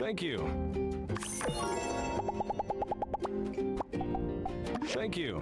Thank you. Thank you.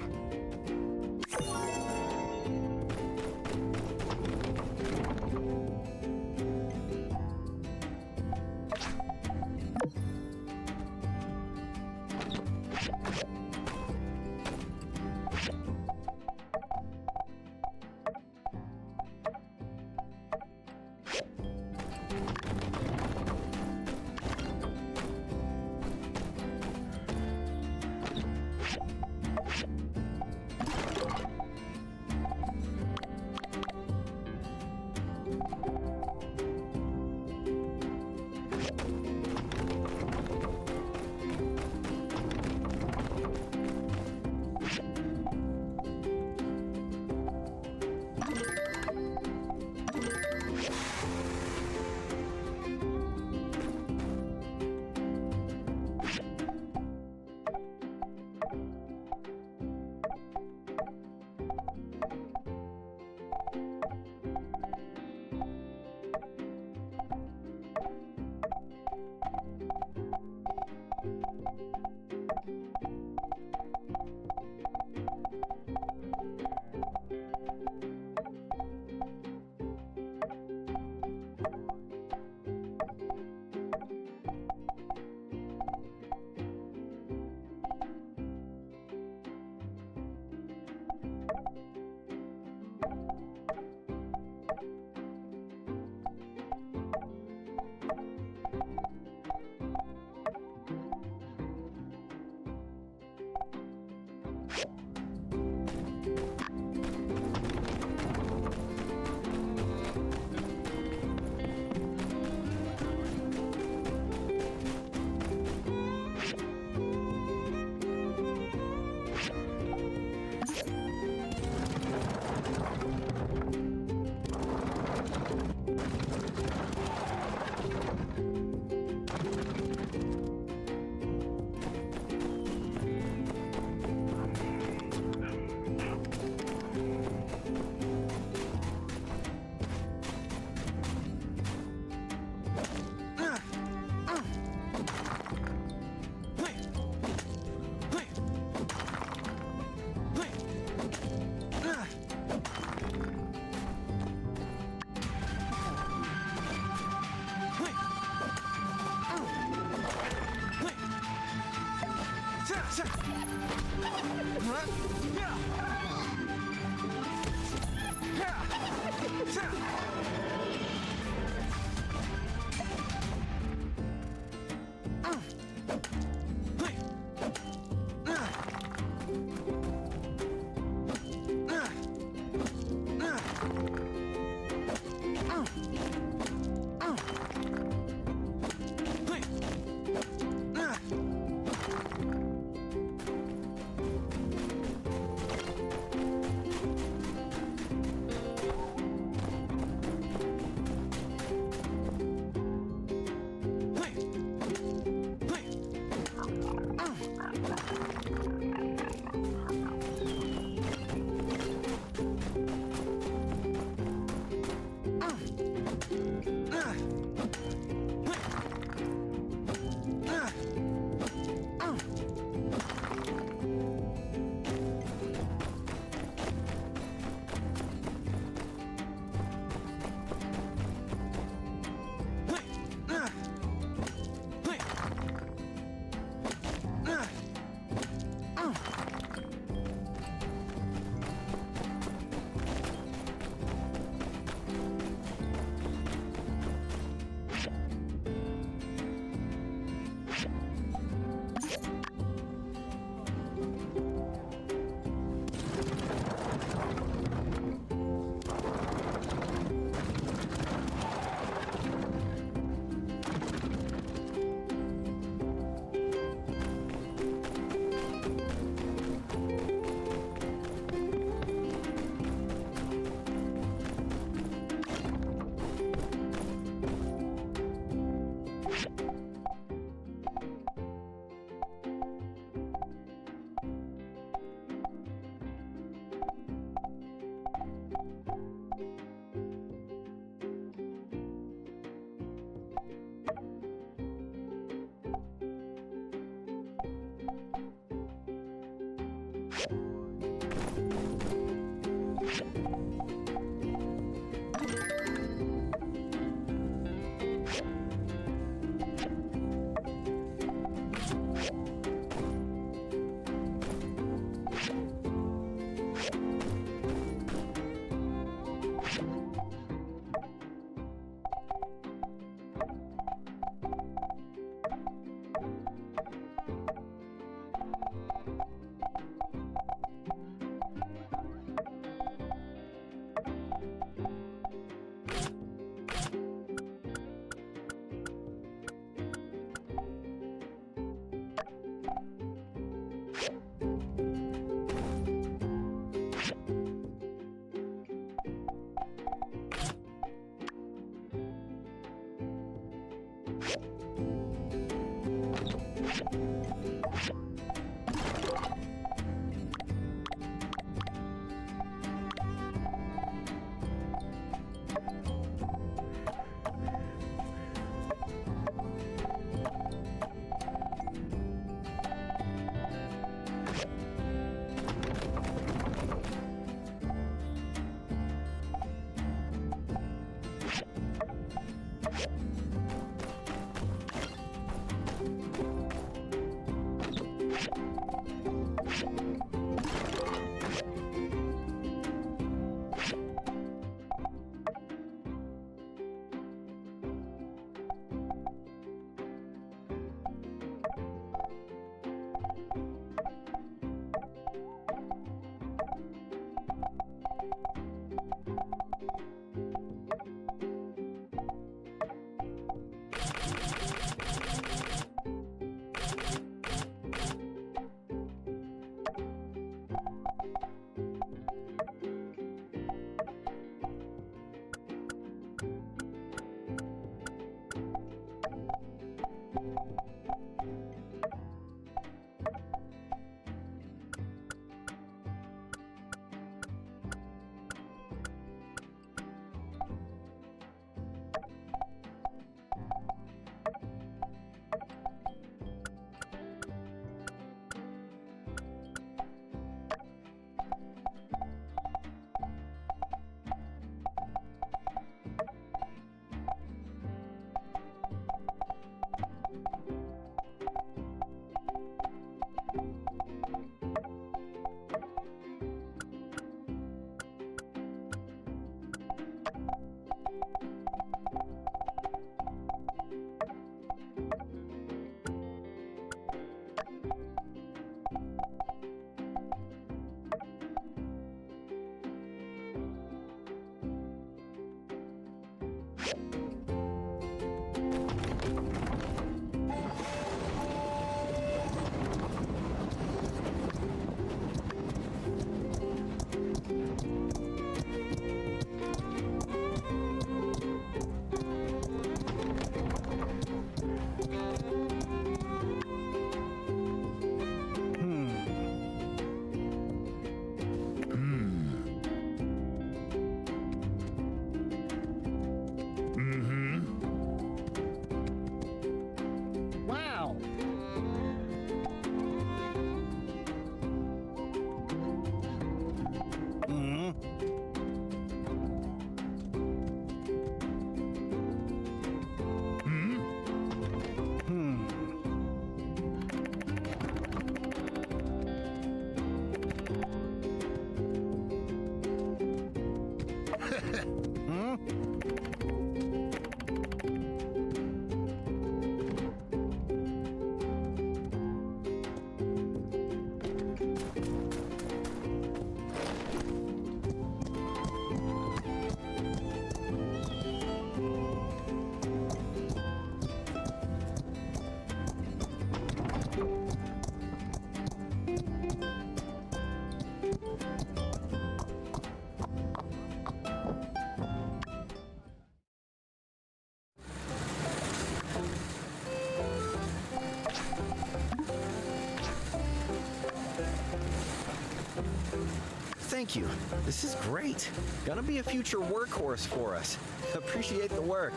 Thank you. This is great. Gonna be a future workhorse for us. Appreciate the work.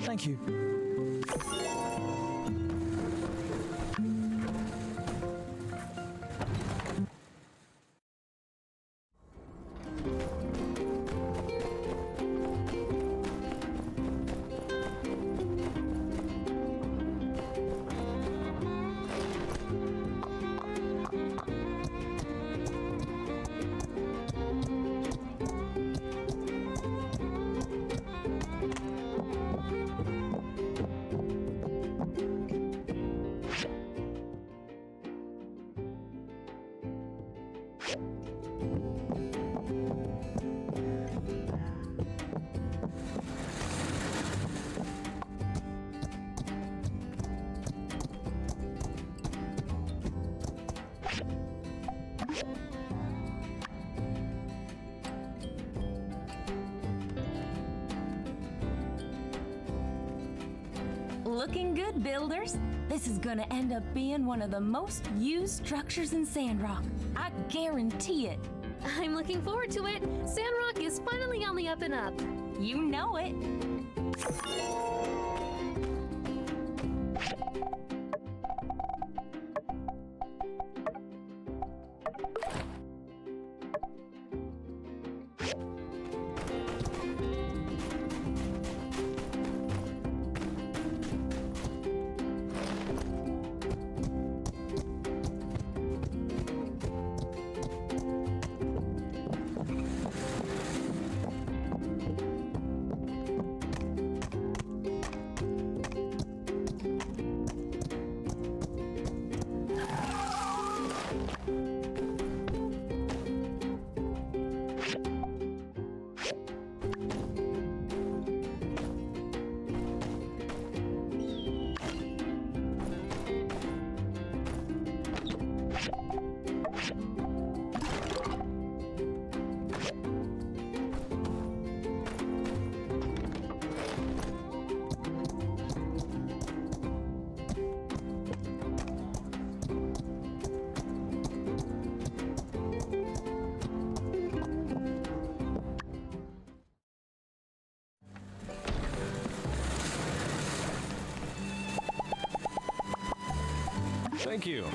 Thank you. Looking good, builders. This is gonna end up being one of the most used structures in Sandrock. I guarantee it. I'm looking forward to it. Sandrock is finally on the up and up. You know it. Thank you.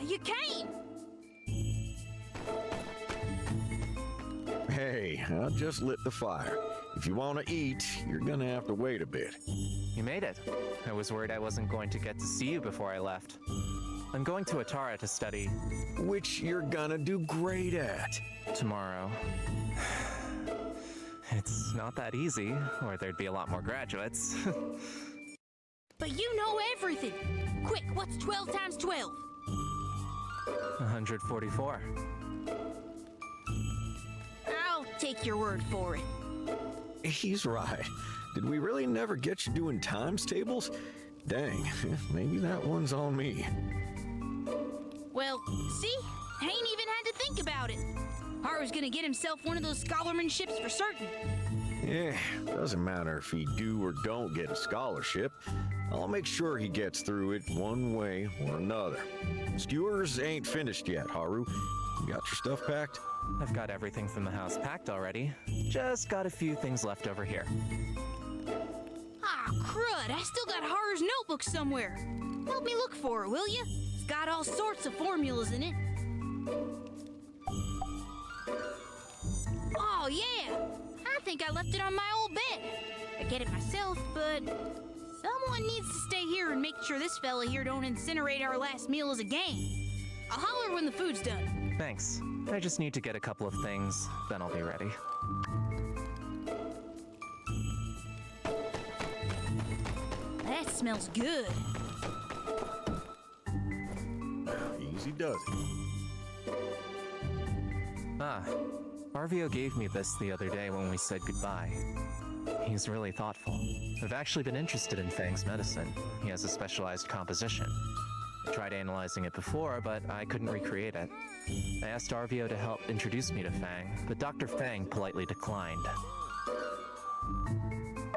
you came! Hey, I just lit the fire. If you want to eat, you're gonna have to wait a bit. You made it. I was worried I wasn't going to get to see you before I left. I'm going to Atara to study Which you're gonna do great at. tomorrow. It's not that easy, or there'd be a lot more graduates. But you know everything! Quick, what's 12 times 12? 144. I'll take your word for it. He's right. Did we really never get you doing times tables? Dang, maybe that one's on me. Well, see? I ain't even had to think about it. Haru's gonna get himself one of those scholarmanships for certain. Yeah, doesn't matter if he do or don't get a scholarship. I'll make sure he gets through it one way or another. Skewers ain't finished yet, Haru. You got your stuff packed? I've got everything from the house packed already. Just got a few things left over here. Ah, crud, I still got Haru's notebook somewhere. Help me look for it, will you? It's got all sorts of formulas in it. Oh, yeah! I think I left it on my old bed. I get it myself, but someone needs to stay here and make sure this fella here don't incinerate our last meal as a gang. I'll holler when the food's done. Thanks. I just need to get a couple of things, then I'll be ready. That smells good. Easy does it. Ah, Arvio gave me this the other day when we said goodbye. He's really thoughtful. I've actually been interested in Fang's medicine. He has a specialized composition. I tried analyzing it before, but I couldn't recreate it. I asked Arvio to help introduce me to Fang, but Dr. Fang politely declined.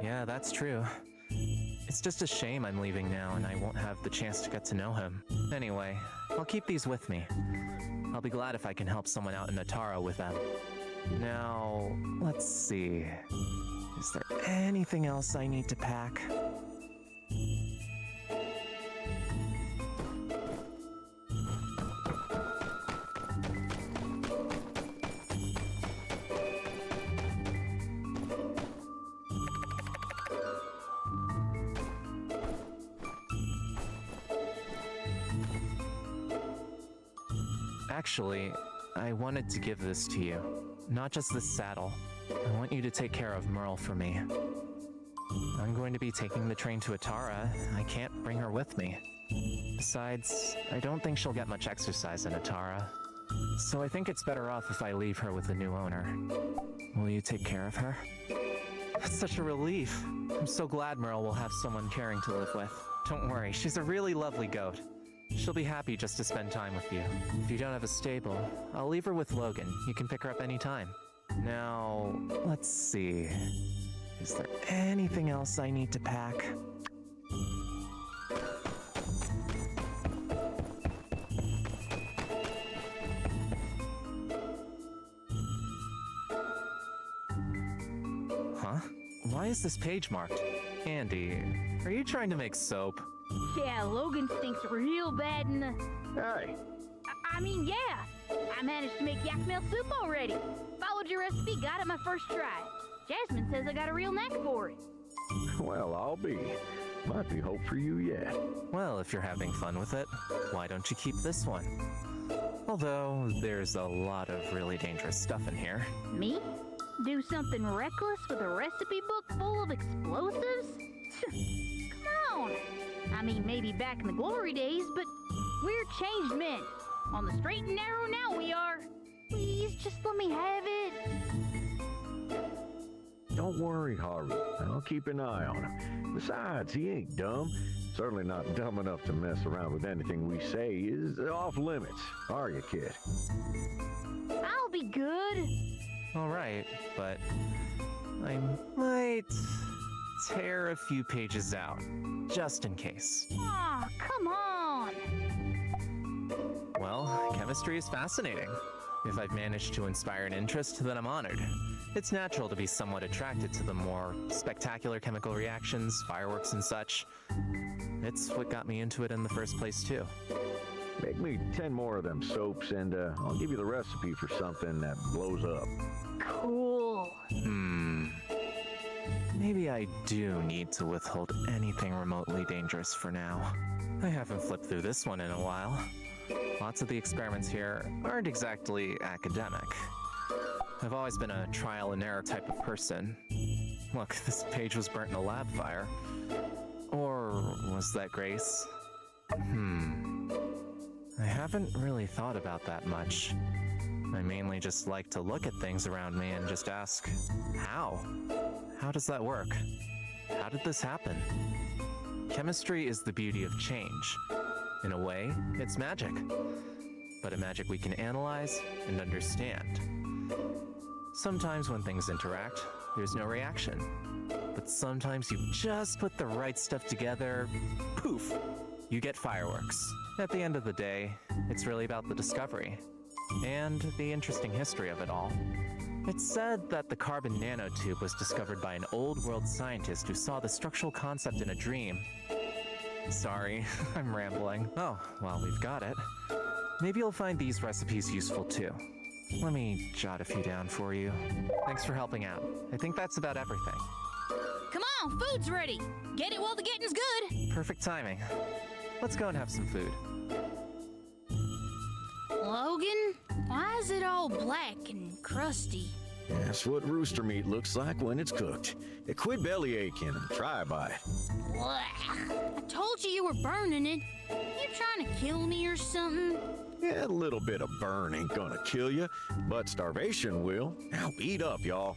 Yeah, that's true. It's just a shame I'm leaving now and I won't have the chance to get to know him. Anyway, I'll keep these with me. I'll be glad if I can help someone out in Atara with them. Now, let's see. Is there anything else I need to pack? Actually, I wanted to give this to you. Not just this saddle. I want you to take care of Merle for me. I'm going to be taking the train to Atara. I can't bring her with me. Besides, I don't think she'll get much exercise in Atara. So I think it's better off if I leave her with the new owner. Will you take care of her? That's such a relief. I'm so glad Merle will have someone caring to live with. Don't worry, she's a really lovely goat. She'll be happy just to spend time with you. If you don't have a stable, I'll leave her with Logan. You can pick her up anytime. Now, let's see. Is there anything else I need to pack? Huh? Why is this page marked? Andy, are you trying to make soap? Yeah, Logan stinks real bad in the... Hey, I mean, yeah. I managed to make yak meal soup already. Followed your recipe, got it my first try. Jasmine says I got a real knack for it. well, I'll be. Might be hope for you yet. Well, if you're having fun with it, why don't you keep this one? Although, there's a lot of really dangerous stuff in here. Me? Do something reckless with a recipe book full of explosives? Come on. I mean, maybe back in the glory days, but we're changed men. On the straight and narrow now we are. Please, just let me have it. Don't worry, Haru. I'll keep an eye on him. Besides, he ain't dumb. Certainly not dumb enough to mess around with anything we say is off limits. Are you, kid? I'll be good. All right, but I might tear a few pages out, just in case. Aw, come on. Well, chemistry is fascinating. If I've managed to inspire an interest, then I'm honored. It's natural to be somewhat attracted to the more spectacular chemical reactions, fireworks and such. It's what got me into it in the first place, too. Make me 10 more of them soaps, and I'll give you the recipe for something that blows up. Cool. Maybe I do need to withhold anything remotely dangerous for now. I haven't flipped through this one in a while. Lots of the experiments here aren't exactly academic. I've always been a trial and error type of person. Look, this page was burnt in a lab fire. Or was that Grace? I haven't really thought about that much. I mainly just like to look at things around me and just ask, how? How does that work? How did this happen? Chemistry is the beauty of change. In a way, it's magic. But a magic we can analyze and understand. Sometimes when things interact, there's no reaction. But sometimes you just put the right stuff together, poof, you get fireworks. At the end of the day, it's really about the discovery and the interesting history of it all. It's said that the carbon nanotube was discovered by an old world scientist who saw the structural concept in a dream. Sorry, I'm rambling. Oh, well, we've got it. Maybe you'll find these recipes useful too. Let me jot a few down for you. Thanks for helping out. I think that's about everything. Come on, food's ready. Get it while the getting's good. Perfect timing. Let's go and have some food. Logan, why is it all black and crusty? That's what rooster meat looks like when it's cooked. Quit belly aching and try a bite. Blah. I told you were burning it. You trying to kill me or something? Yeah, a little bit of burn ain't gonna kill you, but starvation will. Now eat up, y'all.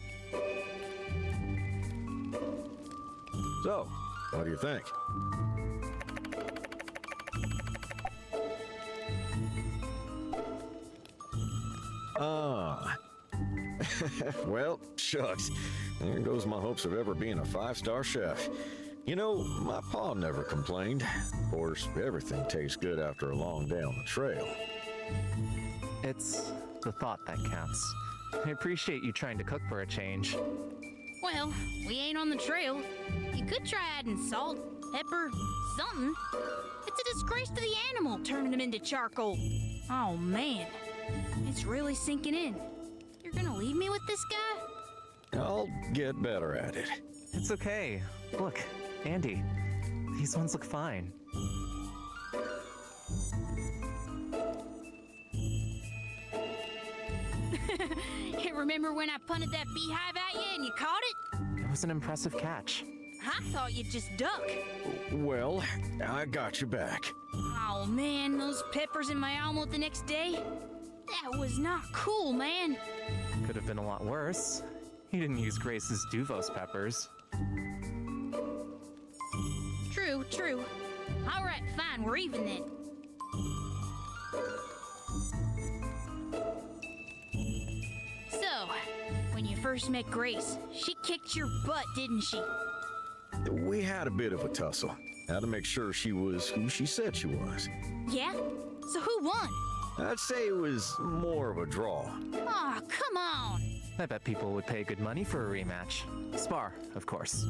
So, what do you think? Well, shucks. There goes my hopes of ever being a 5-star chef. You know, my pa never complained. Of course, everything tastes good after a long day on the trail. It's the thought that counts. I appreciate you trying to cook for a change. Well, we ain't on the trail. You could try adding salt, pepper, something. It's a disgrace to the animal turning them into charcoal. Oh, man. It's really sinking in. You're gonna leave me with this guy? I'll get better at it. It's okay. Look, Andy, these ones look fine. Remember when I punted that beehive at you and you caught it? It was an impressive catch. I thought you'd just duck. Well, I got you back. Oh, man, those peppers in my omelet the next day? That was not cool, man. Could have been a lot worse. He didn't use Grace's Duvos peppers. True, true. All right, fine, we're even then. So, when you first met Grace, she kicked your butt, didn't she? We had a bit of a tussle. Had to make sure she was who she said she was. Yeah? So who won? I'd say it was more of a draw. Aw, come on. I bet people would pay good money for a rematch. Spar, of course.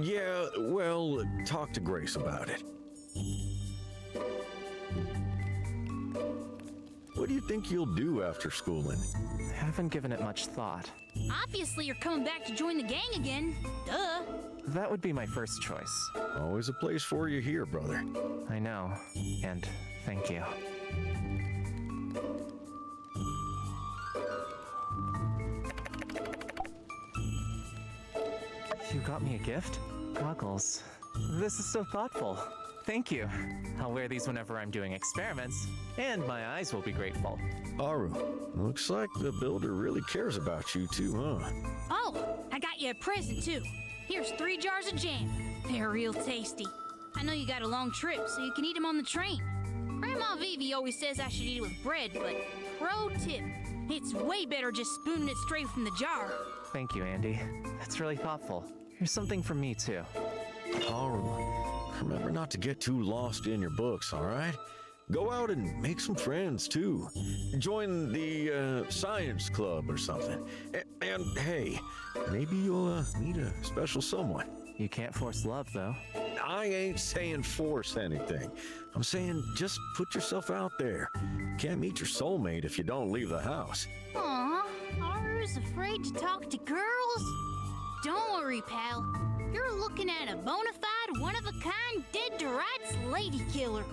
Yeah, well, talk to Grace about it. What do you think you'll do after schooling? I haven't given it much thought. Obviously, you're coming back to join the gang again. Duh. That would be my first choice. Always a place for you here, brother. I know, and thank you. You got me a gift? Goggles. This is so thoughtful. Thank you. I'll wear these whenever I'm doing experiments, and my eyes will be grateful. Haru, looks like the builder really cares about you too, huh? Oh, I got you a present, too. Here's 3 jars of jam. They're real tasty. I know you got a long trip, so you can eat them on the train. Grandma Vivi always says I should eat it with bread, but pro tip, it's way better just spooning it straight from the jar. Thank you, Andy. That's really thoughtful. Here's something from me, too. Haru, remember not to get too lost in your books, all right? Go out and make some friends, too. Join the science club or something. And hey, maybe you'll meet a special someone. You can't force love, though. I ain't saying force anything. I'm saying just put yourself out there. Can't meet your soulmate if you don't leave the house. Aw, Haru's afraid to talk to girls? Don't worry, pal. You're looking at a bona fide, one-of-a-kind, dead-to-rights lady killer.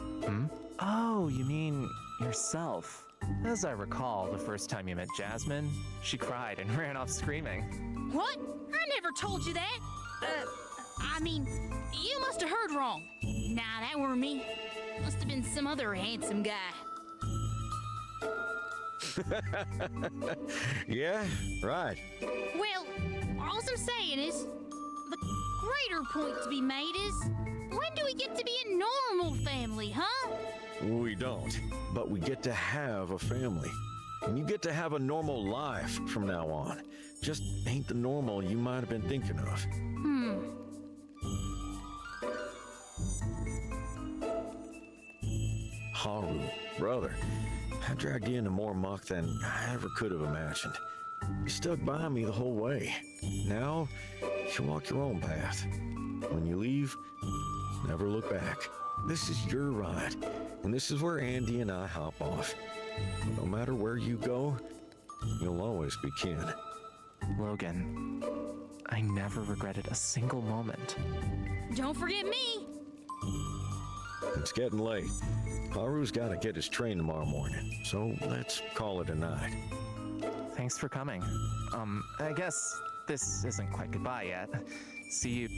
Oh, you mean yourself. As I recall, the first time you met Jasmine, she cried and ran off screaming. What? I never told you that. I mean, you must have heard wrong. Nah, that weren't me. Must have been some other handsome guy. Yeah, right. Well, all I'm saying is, the greater point to be made is, when do we get to be a normal family, huh? We don't, but we get to have a family. And you get to have a normal life from now on. Just ain't the normal you might have been thinking of. Haru, brother, I dragged you into more muck than I ever could have imagined. You stuck by me the whole way. Now, you walk your own path. When you leave, never look back. This is your ride, and this is where Andy and I hop off. No matter where you go, you'll always be kin. Logan, I never regretted a single moment. Don't forget me. It's getting late. Haru's got to get his train tomorrow morning, so let's call it a night. Thanks for coming. I guess this isn't quite goodbye yet. See you.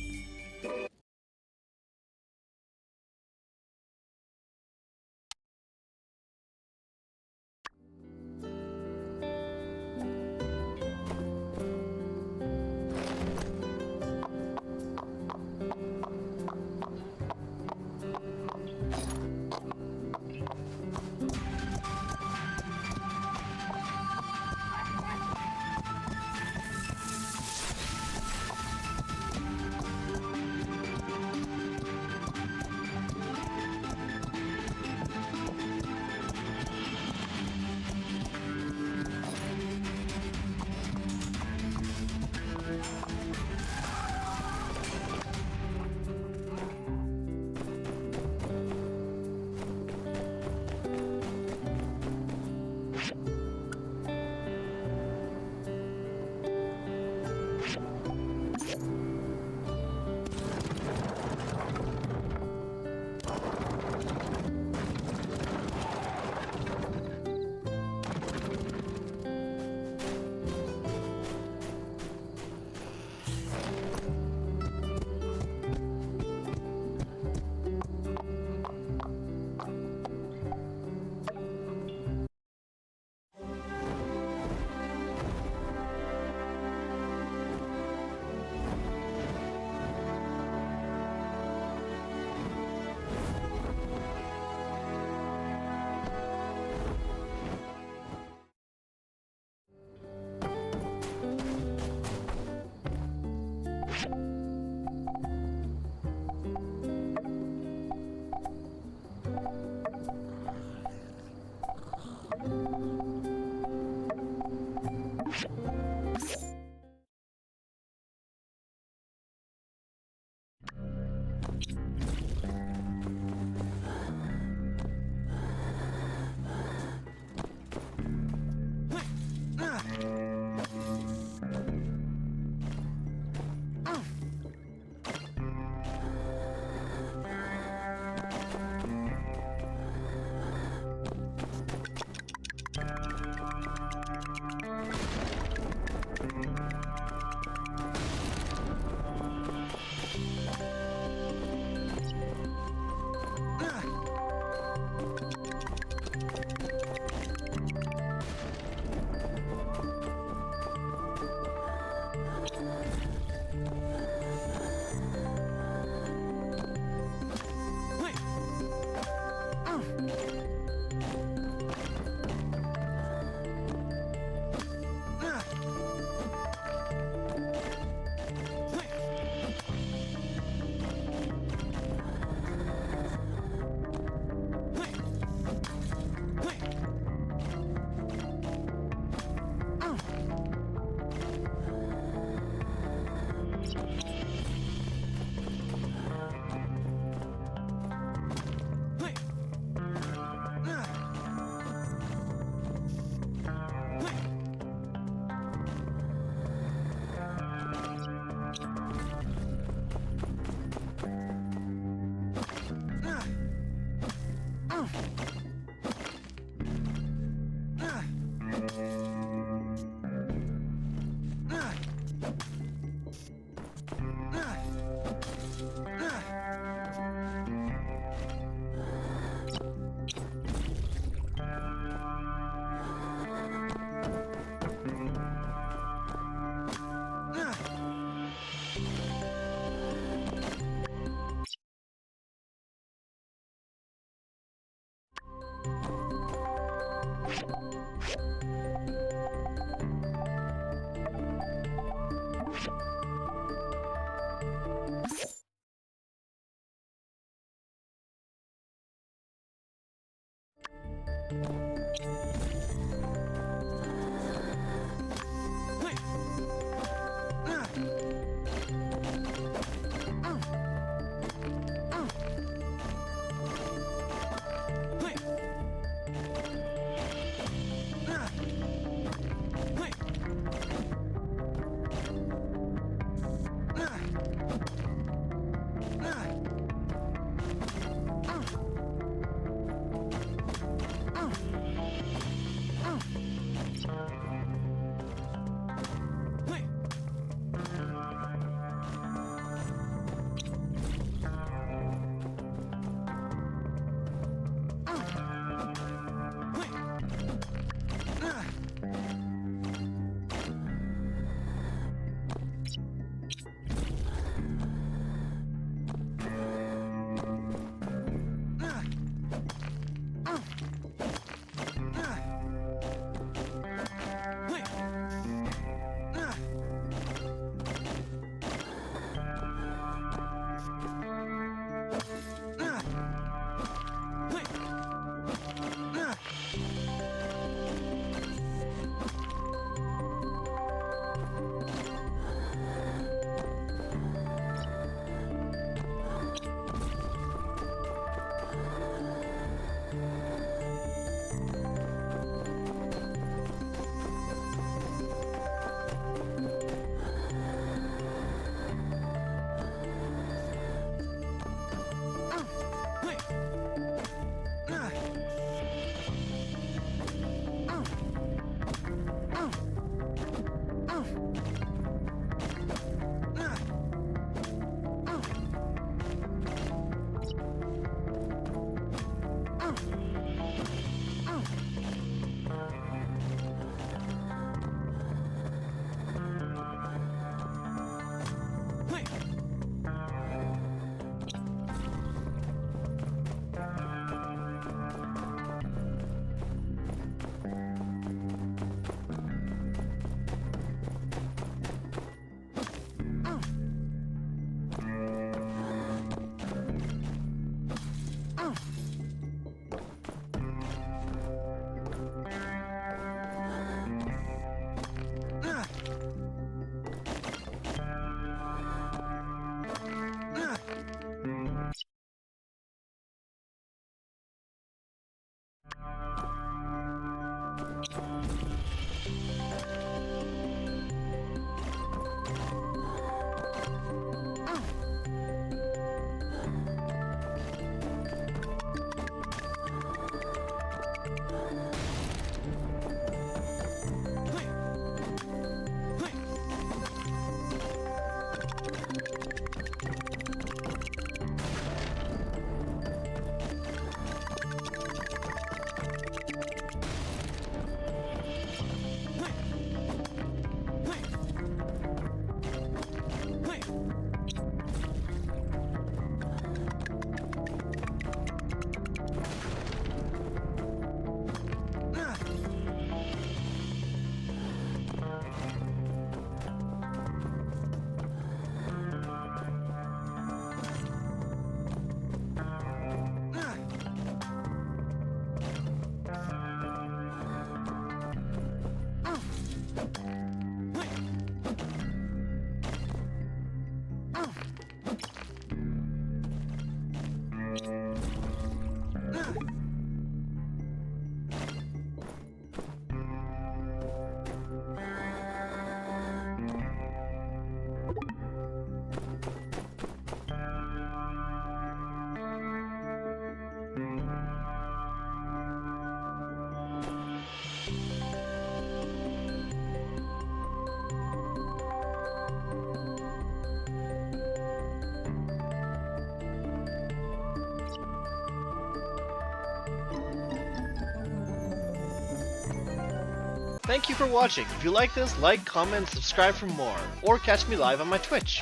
Thank you for watching. If you like this, like, comment, and subscribe for more, or catch me live on my Twitch.